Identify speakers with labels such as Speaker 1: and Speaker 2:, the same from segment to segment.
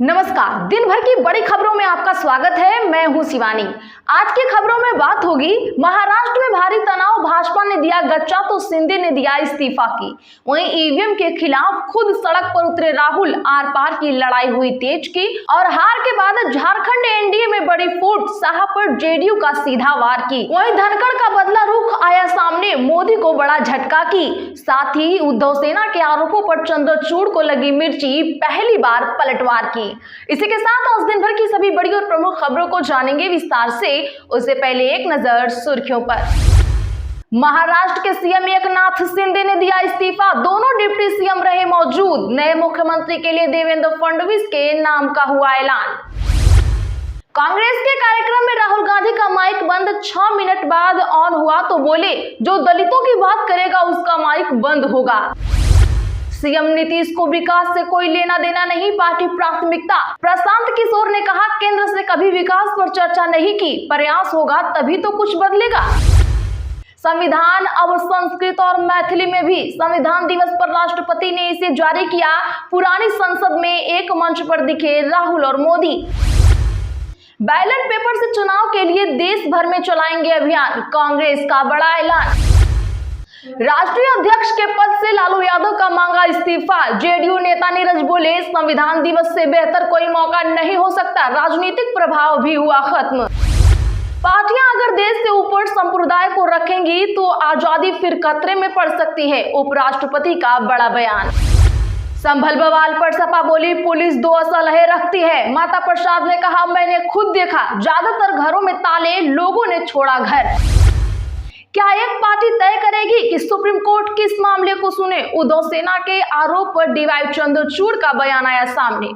Speaker 1: नमस्कार। दिन भर की बड़ी खबरों में आपका स्वागत है। मैं हूं शिवानी। आज की खबरों में बात होगी महाराष्ट्र में भारी तनाव, भाजपा ने दिया गच्चा तो शिंदे ने दिया इस्तीफा की। वहीं ईवीएम के खिलाफ खुद सड़क पर उतरे राहुल, आर पार की लड़ाई हुई तेज की और हार के बाद झारखंड एनडीए में बड़ी फूट, साहब जेडीयू का सीधा वार की। वहीं धनखड़ का बदला रुख आया सामने, मोदी को बड़ा झटका की। साथ ही उद्धव सेना के आरोपों पर चंद्रचूड़ को लगी मिर्ची, पहली बार पलटवार की। इसी के साथ आज दिन भर की सभी बड़ी और प्रमुख खबरों को जानेंगे विस्तार से। उससे पहले एक नजर सुर्खियों पर। महाराष्ट्र के सीएम एकनाथ शिंदे ने दिया इस्तीफा, दोनों डिप्टी सीएम रहे मौजूद। नए मुख्यमंत्री के लिए देवेंद्र फडणवीस के नाम का हुआ ऐलान। कांग्रेस के कार्यक्रम में राहुल गांधी का माइक बंद, 6 मिनट बाद ऑन हुआ तो बोले, जो दलितों की बात करेगा उसका माइक बंद होगा। सीएम नीतीश को विकास से कोई लेना देना नहीं, पार्टी प्राथमिकता। प्रशांत किशोर ने कहा, केंद्र से कभी विकास पर चर्चा नहीं की, प्रयास होगा तभी तो कुछ बदलेगा। संविधान अब संस्कृत और मैथिली में भी। संविधान दिवस पर राष्ट्रपति ने इसे जारी किया। पुरानी संसद में एक मंच पर दिखे राहुल और मोदी। बैलेट पेपर से चुनाव के लिए देश भर में चलाएंगे अभियान, कांग्रेस का बड़ा ऐलान। राष्ट्रीय अध्यक्ष के पद से लालू यादव का मांगा इस्तीफा, जेडीयू नेता नीरज बोले, संविधान दिवस से बेहतर कोई मौका नहीं हो सकता, राजनीतिक प्रभाव भी हुआ खत्म। पार्टियां अगर देश से ऊपर संप्रदाय को रखेंगी तो आजादी फिर खतरे में पड़ सकती है, उपराष्ट्रपति का बड़ा बयान। संभल बवाल पर सपा बोली, पुलिस 2 असलहे रखती है। माता प्रसाद ने कहा, मैंने खुद देखा, ज्यादातर घरों में ताले, लोगों ने छोड़ा घर। क्या एक पार्टी तय करेगी कि सुप्रीम कोर्ट किस मामले को सुने? उद्धव सेना के आरोप पर डीवाई चंद्रचूड़ का बयान आया सामने।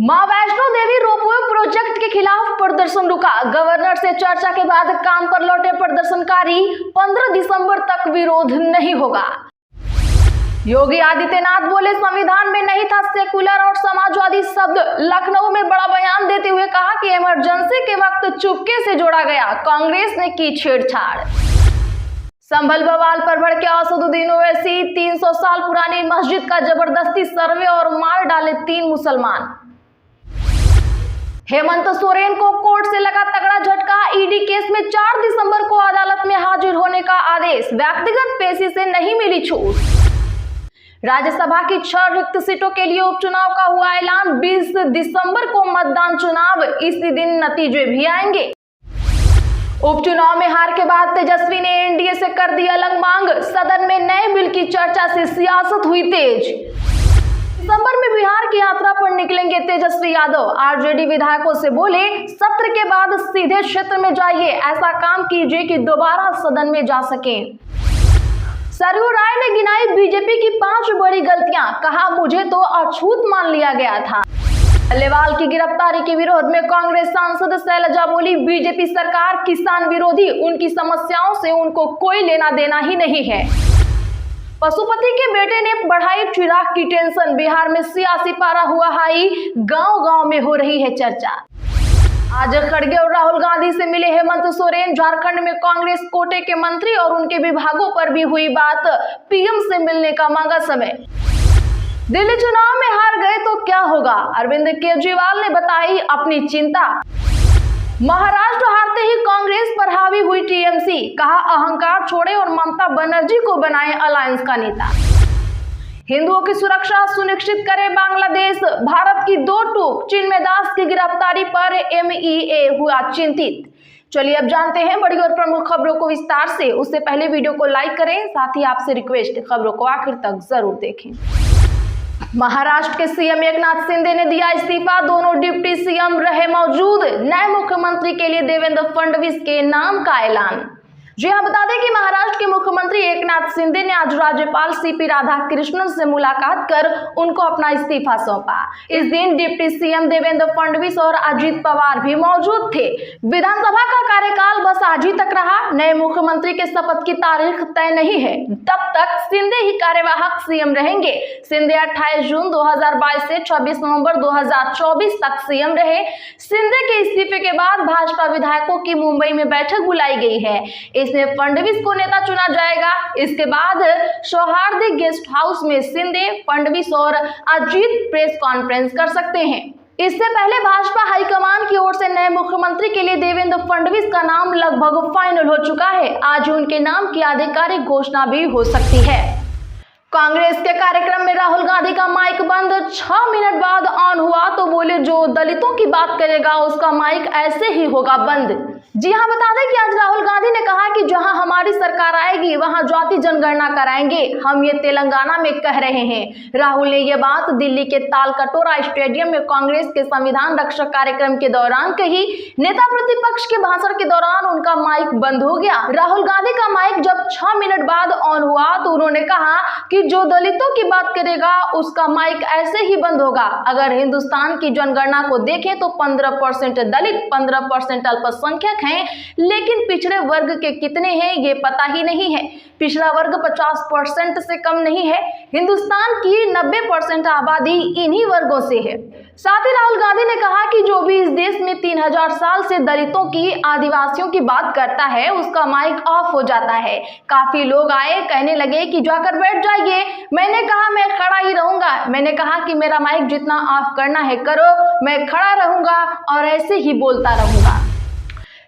Speaker 1: मां वैष्णो देवी रोपवे प्रोजेक्ट के खिलाफ प्रदर्शन रुका, गवर्नर से चर्चा के बाद काम पर लौटे प्रदर्शनकारी। 15 दिसंबर तक विरोध नहीं होगा। योगी आदित्यनाथ बोले, संविधान में नहीं था सेकुलर और समाजवादी शब्द। लखनऊ में बड़ा बयान देते हुए कहा कि इमरजेंसी के वक्त चुपके से जोड़ा गया, कांग्रेस ने की छेड़छाड़। संभल बवाल पर भड़के असदुद्दीन ओवैसी, 300 साल पुरानी मस्जिद का जबरदस्ती सर्वे और मार डाले 3 मुसलमान। हेमंत सोरेन को कोर्ट से लगा तगड़ा झटका, ईडी केस में 4 दिसंबर को अदालत में हाजिर होने का आदेश, व्यक्तिगत पेशी से नहीं मिली छूट। राज्यसभा की 6 रिक्त सीटों के लिए उपचुनाव का हुआ ऐलान, 20 दिसंबर को मतदान चुनाव, इसी दिन नतीजे भी आएंगे। उपचुनाव में हार के बाद तेजस्वी ने एनडीए से कर दी अलग मांग, सदन में नए बिल की चर्चा से सियासत हुई तेज। दिसंबर में बिहार की यात्रा पर निकलेंगे तेजस्वी यादव, आरजेडी विधायकों से बोले, सत्र के बाद सीधे क्षेत्र में जाइए, ऐसा काम कीजिए कि दोबारा सदन में जा सकें। सरयू राय ने गिनाई बीजेपी की 5 बड़ी गलतियां, कहा, मुझे तो अछूत मान लिया गया था। अग्रवाल की गिरफ्तारी के विरोध में कांग्रेस सांसद शैलजा बोली, बीजेपी सरकार किसान विरोधी, उनकी समस्याओं से उनको कोई लेना देना ही नहीं है। पशुपति के बेटे ने बढ़ाई चिराग की टेंशन, बिहार में सियासी पारा हुआ हाई, गांव-गांव में हो रही है चर्चा। आज खड़गे और राहुल गांधी से मिले हेमंत सोरेन, झारखंड में कांग्रेस कोटे के मंत्री और उनके विभागों पर भी हुई बात, पीएम से मिलने का मांगा समय। दिल्ली चुनाव में हार गए तो क्या होगा? अरविंद केजरीवाल ने बताई अपनी चिंता। महाराष्ट्र हारते ही कांग्रेस पर हावी हुई टीएमसी, कहा, अहंकार छोड़े और ममता बनर्जी को बनाए अलायंस का नेता। हिंदुओं की सुरक्षा सुनिश्चित करे बांग्लादेश, भारत की 2 टूक, चिन्मयदास की गिरफ्तारी पर एमईए हुआ चिंतित। चलिए अब जानते हैं बड़ी और प्रमुख खबरों को विस्तार से। उससे पहले वीडियो को लाइक करें, साथ ही आपसे रिक्वेस्ट, खबरों को आखिर तक जरूर देखें। महाराष्ट्र के सीएम एकनाथ शिंदे ने दिया इस्तीफा, दोनों डिप्टी सीएम रहे मौजूद। नए मुख्यमंत्री के लिए देवेंद्र फडणवीस के नाम का ऐलान। जी हाँ, बता दें कि महाराष्ट्र के मुख्यमंत्री एकनाथ शिंदे ने आज राज्यपाल सीपी राधाकृष्णन से मुलाकात कर उनको अपना इस्तीफा सौंपा। इस दिन डिप्टी सीएम देवेंद्र फडणवीस और अजित पवार भी मौजूद थे। विधानसभा का कार्यकाल बस आज ही तक रहा, नए मुख्यमंत्री के शपथ की तारीख तय नहीं है, तब तक शिंदे ही कार्यवाहक सीएम रहेंगे। शिंदे 28 जून 2022 से 26 नवंबर 2024 तक सीएम रहे। शिंदे के इस्तीफे के बाद भाजपा विधायकों की मुंबई में बैठक बुलाई गई है। 23 में फडणवीस को नेता चुना जाएगा। इसके बाद सौहार्द गेस्ट हाउस में शिंदे, फडणवीस और अजीत प्रेस कॉन्फ्रेंस कर सकते हैं। इससे पहले भाजपा हाईकमान की ओर से नए मुख्यमंत्री के लिए देवेंद्र फडणवीस का नाम लगभग फाइनल हो चुका है। आज उनके नाम की आधिकारिक घोषणा भी हो सकती है। कांग्रेस के कार्यक्रम में राहुल गांधी का माइक बंद, 6 मिनट बाद ऑन हुआ तो बोले जो दलितों की बात करेगा उसका माइक ऐसे ही होगा बंद। जी हां, बता दें कि आज राहुल गांधी ने कहा कि जहां हमारी सरकार आएगी वहां जाति जनगणना कराएंगे, हम ये तेलंगाना में कह रहे हैं। राहुल ने यह बात दिल्ली के तालकटोरा स्टेडियम में कांग्रेस के संविधान रक्षक कार्यक्रम के दौरान कही। नेता प्रतिपक्ष के भाषण के दौरान उनका माइक बंद हो गया। राहुल गांधी का माइक जब 6 मिनट बाद ऑन हुआ तो उन्होंने कहा कि जो दलितों की बात करेगा उसका माइक ऐसे ही बंद होगा। अगर हिंदुस्तान की जनगणना को देखें तो 15% दलित, 15% अल्पसंख्यक हैं, लेकिन पिछड़े वर्ग के कितने हैं ये पता ही नहीं है। पिछड़ा वर्ग 50% से कम नहीं है। हिंदुस्तान की 90% आबादी इन्हीं वर्गों से है। साथ ही राहुल गांधी ने कहा कि जो भी इस देश में 3000 साल से दलितों की, आदिवासियों की बात करता है उसका माइक ऑफ हो जाता है। काफी लोग आए, कहने लगे कि जाकर बैठ जाइए। मैंने कहा मैं खड़ा ही रहूंगा। मैंने कहा कि मेरा माइक जितना ऑफ करना है करो, मैं खड़ा रहूंगा और ऐसे ही बोलता रहूंगा।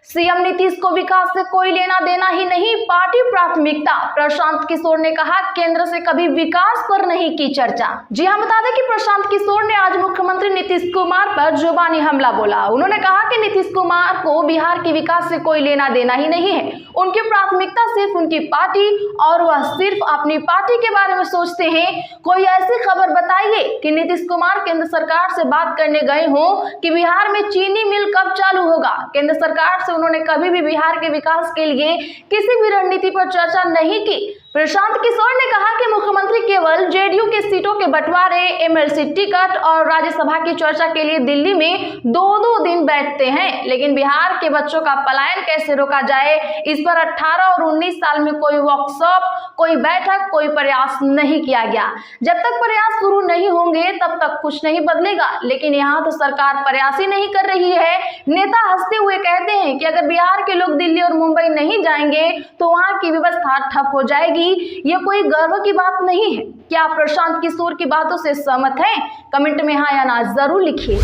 Speaker 1: सीएम नीतीश को विकास से कोई लेना देना ही नहीं, पार्टी प्राथमिकता। प्रशांत किशोर ने कहा केंद्र से कभी विकास पर नहीं की चर्चा। जी हां, बता दें कि प्रशांत किशोर ने आज मुख्यमंत्री नीतीश कुमार पर जुबानी हमला बोला। उन्होंने कहा कि नीतीश कुमार को बिहार के विकास से कोई लेना देना ही नहीं है। उनकी प्राथमिकता सिर्फ उनकी पार्टी और वह सिर्फ अपनी पार्टी के बारे में सोचते हैं। कोई ऐसी खबर बताइए कि नीतीश कुमार केंद्र सरकार से बात करने गए हों कि बिहार में चीनी मिल कब चालू होगा। केंद्र सरकार से उन्होंने कभी भी बिहार के विकास के लिए किसी भी रणनीति पर चर्चा नहीं की। प्रशांत किशोर ने कहा कि मुख्यमंत्री केवल जेडीयू के सीटों के बंटवारे, एमएलसी टिकट और राज्यसभा की चर्चा के लिए दिल्ली में 2-2 दिन बैठते हैं, लेकिन बिहार के बच्चों का पलायन कैसे रोका जाए इस पर 18 और 19 साल में कोई वर्कशॉप, कोई बैठक, कोई प्रयास नहीं किया गया। जब तक प्रयास शुरू नहीं होंगे तब तक कुछ नहीं बदलेगा। लेकिन यहाँ तो सरकार प्रयास ही नहीं कर रही है। नेता हंसते हुए कहते हैं कि अगर बिहार के लोग दिल्ली और मुंबई नहीं जाएंगे तो वहां की व्यवस्था ठप हो जाएगी। ये कोई गर्व की बात नहीं है। क्या आप प्रशांत किशोर की बातों से सहमत हैं? कमेंट में हाँ या ना जरूर लिखिए।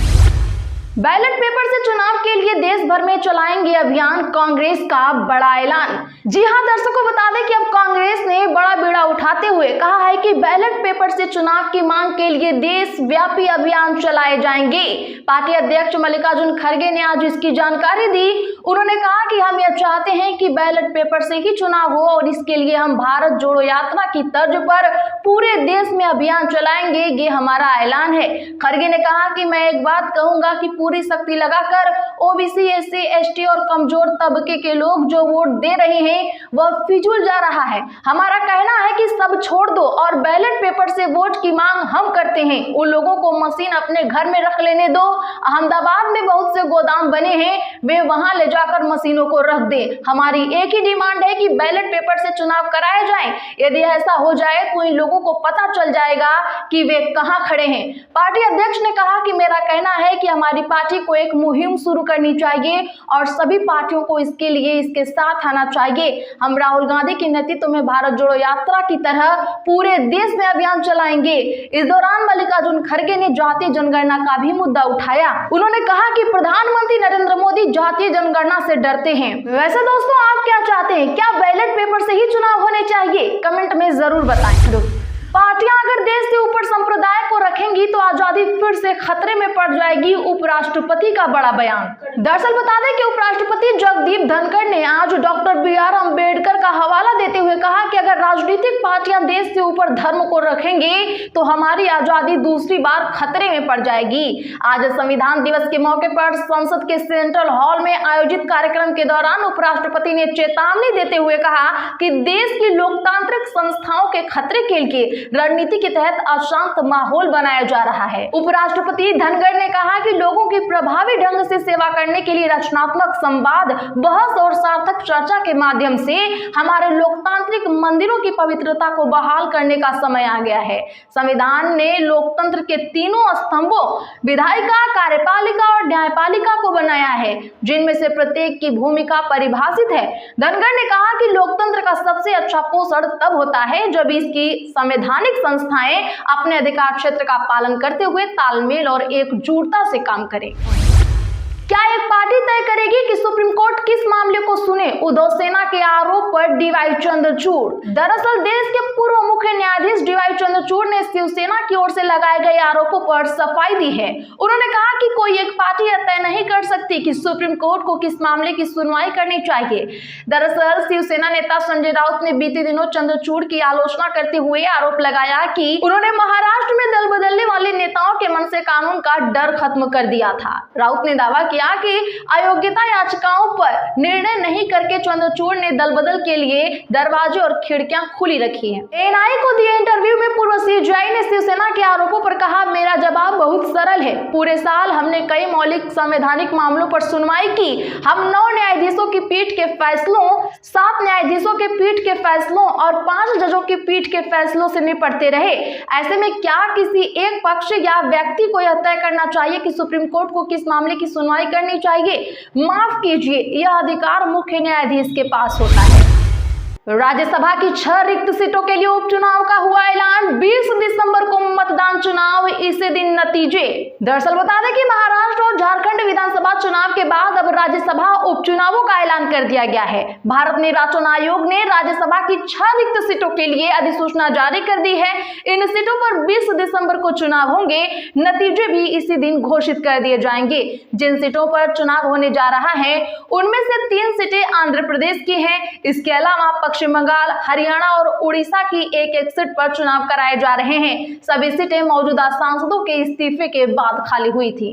Speaker 1: बैलेट पेपर से चुनाव के लिए देश भर में चलाएंगे अभियान, कांग्रेस का बड़ा ऐलान। जी हां दर्शकों, बता दें कि अब कांग्रेस ने बड़ा बीड़ा उठाते हुए कहा है कि बैलेट पेपर से चुनाव की मांग के लिए देशव्यापी अभियान चलाए जाएंगे। पार्टी अध्यक्ष मल्लिकार्जुन खड़गे ने आज इसकी जानकारी दी। उन्होंने कहा कि हम यह चाहते हैं कि बैलेट पेपर से ही चुनाव हो और इसके लिए हम भारत जोड़ो यात्रा की तर्ज पर पूरे देश में अभियान चलाएंगे, ये हमारा ऐलान है। खड़गे ने कहा कि मैं एक बात कहूंगा कि पूरी शक्ति लगाकर ओबीसी, एससी, एसटी और कमजोर तबके के लोग जो वोट दे रहे हैं वह फिजूल जा रहा है। हमारा कहना है कि सब छोड़ दो और बैलेट पेपर से वोट की मांग हम करते हैं। उन लोगों को मशीन अपने घर में रख लेने दो। अहमदाबाद में बहुत से गोदाम बने हैं, वे वहां ले जाकर मशीनों को रख दे। हमारी एक ही डिमांड है कि बैलेट पेपर से चुनाव कराए जाएं। यदि ऐसा हो जाए तो इन लोगों को पता चल जाएगा कि वे कहां खड़े हैं। पार्टी अध्यक्ष ने कहा कि मेरा कहना है कि हमारी पार्टी को एक मुहिम शुरू करनी चाहिए और सभी पार्टियों को इसके लिए इसके साथ आना चाहिए। हम राहुल गांधी के नेतृत्व में भारत जोड़ो यात्रा की तरह पूरे देश में अभियान चलाएंगे। इस दौरान मल्लिकार्जुन खड़गे ने जातीय जनगणना का भी मुद्दा उठाया। उन्होंने कहा कि प्रधानमंत्री नरेंद्र मोदी जातीय जनगणना से डरते हैं। वैसे दोस्तों, आप क्या चाहते हैं? क्या बैलेट पेपर से ही चुनाव होने चाहिए? कमेंट में जरूर बताएं। पार्टियां अगर देश से ऊपर संप्रदाय को रखेंगी तो आजादी फिर से खतरे में पड़ जाएगी, उपराष्ट्रपति का बड़ा बयान। दरअसल बता दें कि उपराष्ट्रपति जगदीप धनखड़ ने आज डॉक्टर BR अम्बेडकर का हवाला देते हुए कहा कि अगर राजनीतिक पार्टियां देश से ऊपर धर्म को रखेंगे तो हमारी आजादी दूसरी बार खतरे में पड़ जाएगी। आज संविधान दिवस के मौके पर संसद के सेंट्रल हॉल में आयोजित कार्यक्रम के दौरान उपराष्ट्रपति ने चेतावनी देते हुए कहा कि देश की लोकतांत्रिक संस्थाओं के खतरे के लिए रणनीति के तहत अशांत माहौल बनाया जा रहा है। उपराष्ट्रपति धनखड़ ने कहा कि लोगों की प्रभावी ढंग से सेवा करने के लिए रचनात्मक संवाद, बहस और सार्थक चर्चा के माध्यम से हमारे लोकतांत्रिक मंदिरों की पवित्रता को बहाल करने का समय आ गया है। संविधान ने लोकतंत्र के तीनों स्तंभों विधायिका, कार्यपालिका और न्यायपालिका को बनाया है, जिनमें से प्रत्येक की भूमिका परिभाषित है। धनखड़ ने कहा कि लोकतंत्र का सबसे अच्छा पोषण तब होता है जब इसकी संवैधानिक संस्थाएं अपने अधिकार क्षेत्र का पालन करते हुए तालमेल और एकजुटता से काम करें। क्या एक पार्टी तय करेगी कि सुप्रीम कोर्ट किस मामले को सुने? उद्धव सेना के आरोप पर डीवाई चंद्रचूड़। दरअसल देश के पूर्व मुख्य न्यायाधीश डीवाई चंद्रचूड़ ने शिवसेना की ओर से लगाए गए आरोपों पर सफाई दी है। उन्होंने कहा कि कोई एक पार्टी यह तय नहीं कर सकती कि सुप्रीम कोर्ट को किस मामले की सुनवाई करनी चाहिए। दरअसल शिवसेना नेता संजय राउत ने बीते दिनों चंद्रचूड़ की आलोचना करते हुए आरोप लगाया कि उन्होंने महाराष्ट्र में दल बदलने वाले नेताओं के मन से कानून का डर खत्म कर दिया था। राउत ने दावा किया कि अयोग्यता याचिकाओं पर निर्णय नहीं करके चंद्रचूड़ ने दल बदल के लिए दरवाजे और खिड़कियां खुली रखी हैं। एएनआई को दिए इंटरव्यू में पूर्व सीजेआई ने शिवसेना के आरोपों पर कहा, मेरा जवाब बहुत सरल है। पूरे साल हमने कई मौलिक संवैधानिक मामलों पर सुनवाई की। हम 9 न्यायाधीशों की पीठ के फैसलों, 7 न्यायाधीशों के पीठ के फैसलों और 5 जजों की पीठ के फैसलों से निपटते रहे। ऐसे में क्या किसी एक पक्ष या व्यक्ति को यह तय करना चाहिए कि सुप्रीम कोर्ट को किस मामले की सुनवाई करनी चाहिए? माफ कीजिए, यह अधिकार मुख्य न्यायाधीश के पास होता है। राज्यसभा की 6 रिक्त सीटों के लिए उपचुनाव का हुआ ऐलान। 20 दिसंबर को मतदान, चुनाव इसी दिन नतीजे। दरअसल बता दें कि महाराष्ट्र और झारखंड विधानसभा चुनाव के बाद अब राज्यसभा उपचुनावों का ऐलान कर दिया गया है। भारत निर्वाचन आयोग ने राज्यसभा की 6 रिक्त सीटों के लिए अधिसूचना जारी कर दी है। इन सीटों पर 20 दिसंबर को चुनाव होंगे। नतीजे भी इसी दिन घोषित कर दिए जाएंगे। जिन सीटों पर चुनाव होने जा रहा है उनमें से 3 सीटें आंध्र प्रदेश की हैं। इसके अलावा पश्चिम बंगाल, हरियाणा और उड़ीसा की एक सीट पर चुनाव कराए जा रहे हैं। सभी सीटें मौजूदा सांसदों के इस्तीफे के बाद खाली हुई थी।